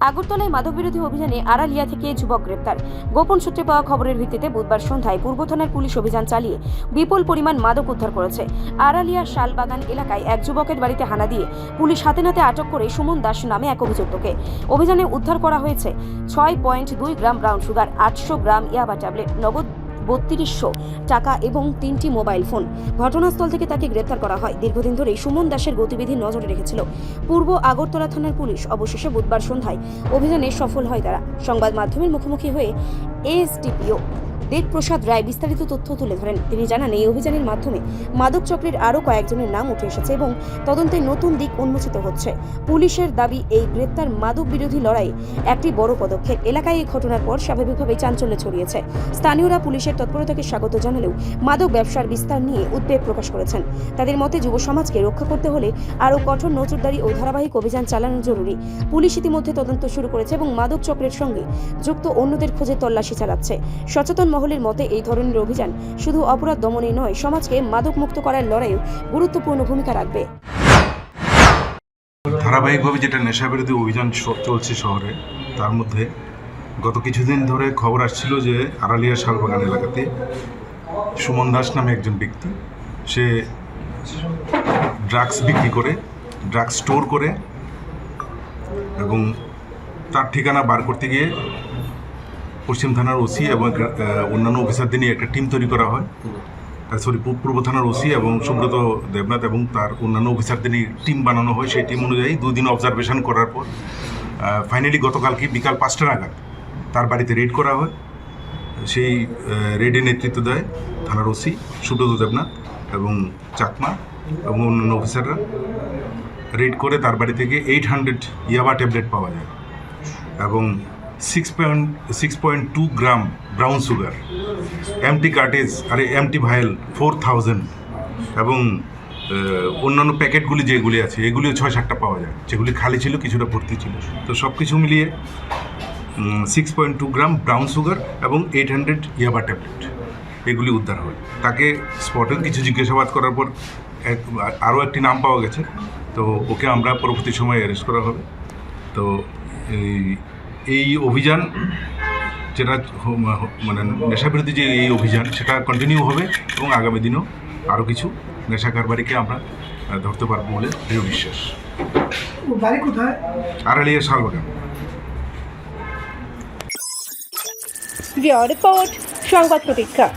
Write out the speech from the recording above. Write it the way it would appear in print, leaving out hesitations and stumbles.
আগরতলায় মাদক বিরোধী অভিযানে আড়ালিয়া থেকে যুবক গ্রেপ্তার। গোপন সূত্রে পাওয়া খবরের ভিত্তিতে বুধবার সন্ধ্যায় পূর্ব থানার পুলিশ অভিযান চালিয়ে বিপুল পরিমাণ মাদক উদ্ধার করেছে। আড়ালিয়া শালবাগান এলাকায় এক যুবকের বাড়িতে হানা দিয়ে পুলিশ হাতে নাতে আটক করে সুমন দাস নামে এক অভিযুক্তকে। অভিযানে উদ্ধার করা হয়েছে 6.2 গ্রাম ব্রাউন সুগার, 800 গ্রাম ইয়াবা ট্যাবলেট, নগদ 3200 টাকা এবং 3টি মোবাইল ফোন। ঘটনাস্থল থেকে তাকে গ্রেপ্তার করা হয়। দীর্ঘদিন ধরেই সুমন দাসের গতিবিধি নজরে রেখেছিল পূর্ব আগরতলা থানার পুলিশ। অবশেষে বুধবার সন্ধ্যায় অভিযানে সফল হয় তারা। সংবাদ মাধ্যমের মুখোমুখি হয়ে এএসডিপিও দেবপ্রসাদ রায় বিস্তারিত তথ্য তুলে ধরেন। তিনি জানান, এই অভিযানের মাধ্যমে মাদক চক্রের আরও কয়েকজনের নাম উঠে এসেছে এবং তদন্তে নতুন দিক উন্মোচিত হচ্ছে। পুলিশের দাবি, এই গ্রেপ্তার মাদক বিরোধী লড়াইয়ে একটি বড় পদক্ষেপ। এলাকায় এই ঘটনার পর স্বাভাবিকভাবেই চাঞ্চল্য ছড়িয়েছে। স্থানীয়রা পুলিশের তৎপরতাকে স্বাগত জানালেও মাদক ব্যবসার বিস্তার নিয়ে উদ্বেগ প্রকাশ করেছেন। তাদের মতে, যুব সমাজকে রক্ষা করতে হলে আরও কঠোর নজরদারি ও ধারাবাহিক অভিযান চালানো জরুরি। পুলিশ ইতিমধ্যে তদন্ত শুরু করেছে এবং মাদক চক্রের সঙ্গে যুক্ত অন্যদের খোঁজে তল্লাশি চালাচ্ছে। সচেতন মহলের মতে, এই ধরনের অভিযান শুধু অপরাধ দমনে নয়, সমাজকে মাদক মুক্ত করার লড়াইয়ে গুরুত্বপূর্ণ ভূমিকা রাখবে। ধারাবাহিকভাবে যেটা নেশাবিরোধী অভিযান চলছে শহরে, তার মধ্যে গত কিছুদিন ধরে খবর আসছিল যে আড়ালিয়া শালবাগান এলাকাতে সুমন দাস নামে একজন ব্যক্তি, সে ড্রাগস বিক্রি করে, ড্রাগস স্টোর করে এবং তার ঠিকানা বার করতে গিয়ে পশ্চিম থানার ওসি এবং অন্যান্য অফিসারদের নিয়ে একটা টিম তৈরি করা হয়। পূর্ব থানার ওসি এবং সুব্রত দেবনাথ এবং তার অন্যান্য অফিসারদের নিয়ে টিম বানানো হয়। সেই টিম অনুযায়ী 2 দিন অবজারভেশন করার পর ফাইনালি গতকালকে বিকাল 5টা নাগাদ তার বাড়িতে রেড করা হয়। সেই রেডে নেতৃত্ব দেয় থানার ওসি সুব্রত দেবনাথ এবং চাকমা এবং অন্যান্য অফিসাররা। রেড করে তার বাড়ি থেকে 800 ইয়াবা ট্যাবলেট পাওয়া যায় এবং 6.2 gram brown sugar, empty cartridge আর এমটি ভাইল 4000 এবং অন্যান্য প্যাকেটগুলি যেগুলি আছে এগুলিও 6-7টা পাওয়া যায়, যেগুলি খালি ছিল, কিছুটা ভর্তি ছিল। তো সব কিছু মিলিয়ে 6.2 গ্রাম ব্রাউন সুগার এবং 800 ইয়াবা ট্যাবলেট এগুলি উদ্ধার হয়। তাকে স্পটে কিছু জিজ্ঞাসাবাদ করার পর আরও একটি নাম পাওয়া গেছে, তো ওকে আমরা পরবর্তী সময়ে অ্যারেস্ট করা হবে। তো এই অভিযান যেটা মানে নেশাবিরোধী যে এই অভিযান, সেটা কন্টিনিউ হবে এবং আগামী দিনেও আরও কিছু নেশা কারবারিকে আমরা ধরতে পারবো বলে দৃঢ় বিশ্বাস। বাড়ি কোথায়? আড়ালিয়া শালবাগান। রিপোর্ট সংবাদ প্রতীক্ষা।